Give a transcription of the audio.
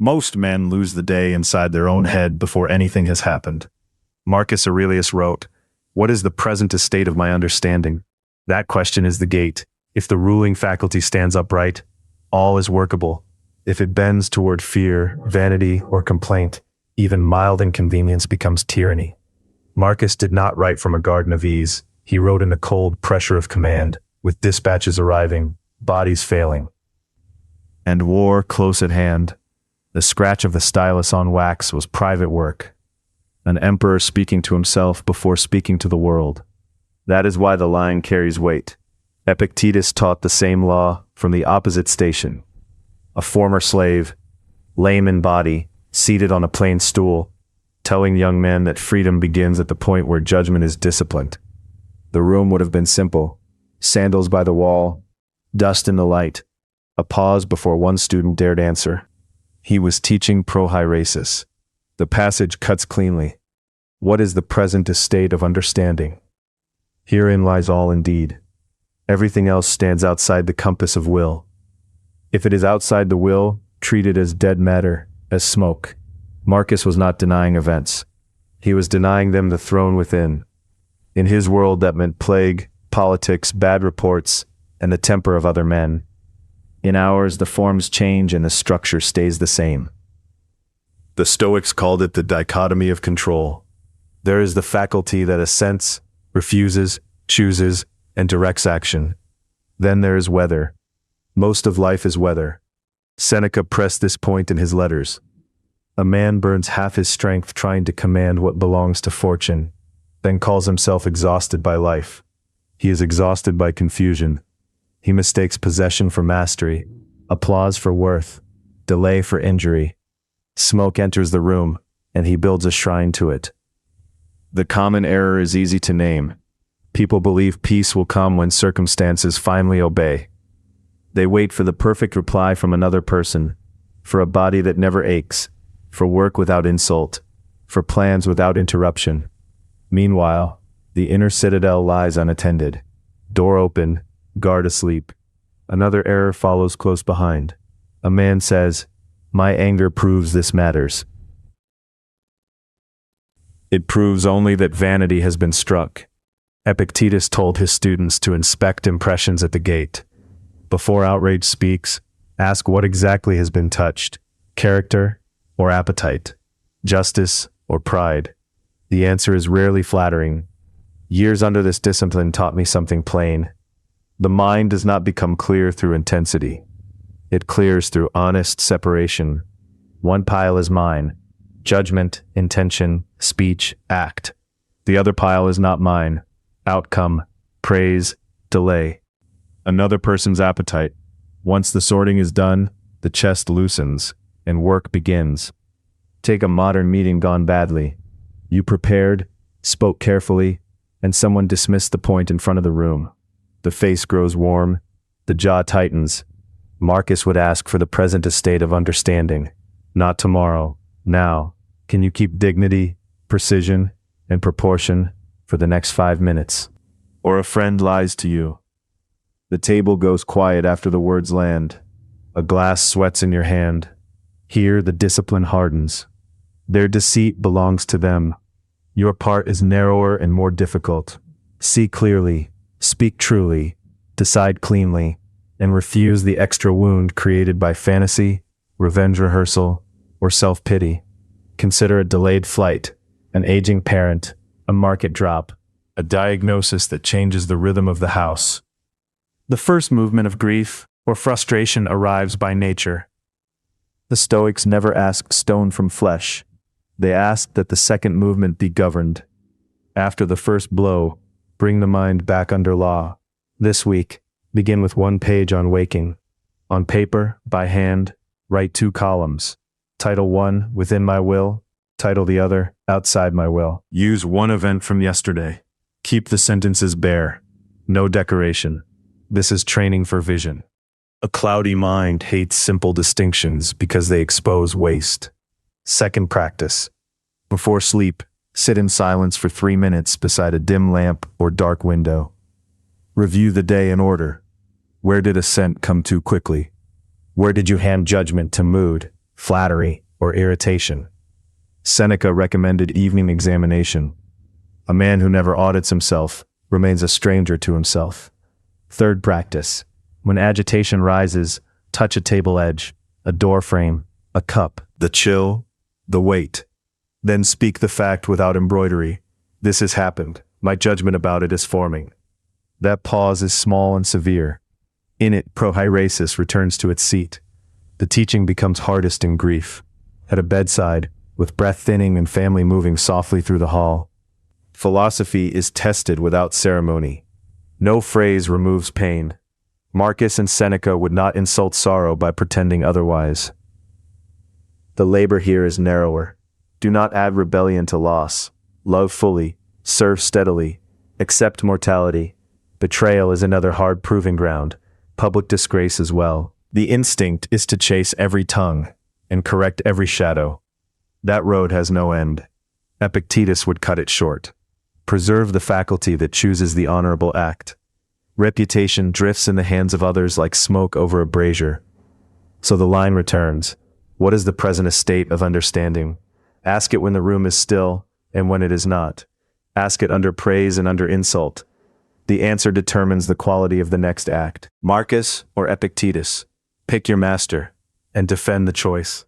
Most men lose the day inside their own head before anything has happened. Marcus Aurelius wrote, "What is the present estate of my understanding? That question is the gate. If the ruling faculty stands upright, all is workable. If it bends toward fear, vanity, or complaint, even mild inconvenience becomes tyranny." Marcus did not write from a garden of ease. He wrote in the cold pressure of command, with dispatches arriving, bodies failing, and war close at hand. The scratch of the stylus on wax was private work. An emperor speaking to himself before speaking to the world. That is why the line carries weight. Epictetus taught the same law from the opposite station. A former slave, lame in body, seated on a plain stool, telling young men that freedom begins at the point where judgment is disciplined. The room would have been simple. Sandals by the wall, dust in the light, a pause before one student dared answer. He was teaching prohairesis. The passage cuts cleanly. What is the present estate of understanding? Herein lies all indeed. Everything else stands outside the compass of will. If it is outside the will, treat it as dead matter, as smoke. Marcus was not denying events. He was denying them the throne within. In his world, that meant plague, politics, bad reports, and the temper of other men. In ours, the forms change and the structure stays the same. The Stoics called it the dichotomy of control. There is the faculty that assents, refuses, chooses, and directs action. Then there is weather. Most of life is weather. Seneca pressed this point in his letters. A man burns half his strength trying to command what belongs to fortune, then calls himself exhausted by life. He is exhausted by confusion. He mistakes possession for mastery, applause for worth, delay for injury. Smoke enters the room, and he builds a shrine to it. The common error is easy to name. People believe peace will come when circumstances finally obey. They wait for the perfect reply from another person, for a body that never aches, for work without insult, for plans without interruption. Meanwhile, the inner citadel lies unattended. Door open, guard asleep. Another error follows close behind. A man says, "My anger proves this matters." It proves only that vanity has been struck. Epictetus told his students to inspect impressions at the gate. Before outrage speaks, ask what exactly has been touched: character or appetite, justice or pride. The answer is rarely flattering. Years under this discipline taught me something plain. The mind does not become clear through intensity. It clears through honest separation. One pile is mine: judgment, intention, speech, act. The other pile is not mine: outcome, praise, delay. Another person's appetite. Once the sorting is done, the chest loosens, and work begins. Take a modern meeting gone badly. You prepared, spoke carefully, and someone dismissed the point in front of the room. The face grows warm, the jaw tightens. Marcus would ask for the present estate of understanding. Not tomorrow, now. Can you keep dignity, precision, and proportion for the next 5 minutes? Or a friend lies to you. The table goes quiet after the words land. A glass sweats in your hand. Here the discipline hardens. Their deceit belongs to them. Your part is narrower and more difficult. See clearly, speak truly, decide cleanly, and refuse the extra wound created by fantasy, revenge rehearsal, or self-pity. Consider a delayed flight, an aging parent, a market drop, a diagnosis that changes the rhythm of the house. The first movement of grief or frustration arrives by nature. The Stoics never asked stone from flesh. They asked that the second movement be governed. After the first blow, bring the mind back under law. This week, begin with 1 page on waking. On paper, by hand, write 2 columns. Title 1, Within My Will. Title the other, Outside My Will. Use one event from yesterday. Keep the sentences bare. No decoration. This is training for vision. A cloudy mind hates simple distinctions because they expose waste. Second practice. Before sleep, sit in silence for 3 minutes beside a dim lamp or dark window. Review the day in order. Where did assent come too quickly? Where did you hand judgment to mood, flattery, or irritation. Seneca recommended evening examination. A man who never audits himself remains a stranger to himself. Third practice. When agitation rises, touch a table edge, a door frame, a cup, the chill, the weight. Then speak the fact without embroidery. This has happened. My judgment about it is forming. That pause is small and severe. In it, prohairesis returns to its seat. The teaching becomes hardest in grief. At a bedside, with breath thinning and family moving softly through the hall. Philosophy is tested without ceremony. No phrase removes pain. Marcus and Seneca would not insult sorrow by pretending otherwise. The labor here is narrower. Do not add rebellion to loss. Love fully, serve steadily, accept mortality. Betrayal is another hard proving ground, public disgrace as well. The instinct is to chase every tongue and correct every shadow. That road has no end. Epictetus would cut it short. Preserve the faculty that chooses the honorable act. Reputation drifts in the hands of others like smoke over a brazier. So the line returns. What is the present estate of understanding? Ask it when the room is still and when it is not. Ask it under praise and under insult. The answer determines the quality of the next act. Marcus or Epictetus? Pick your master and defend the choice.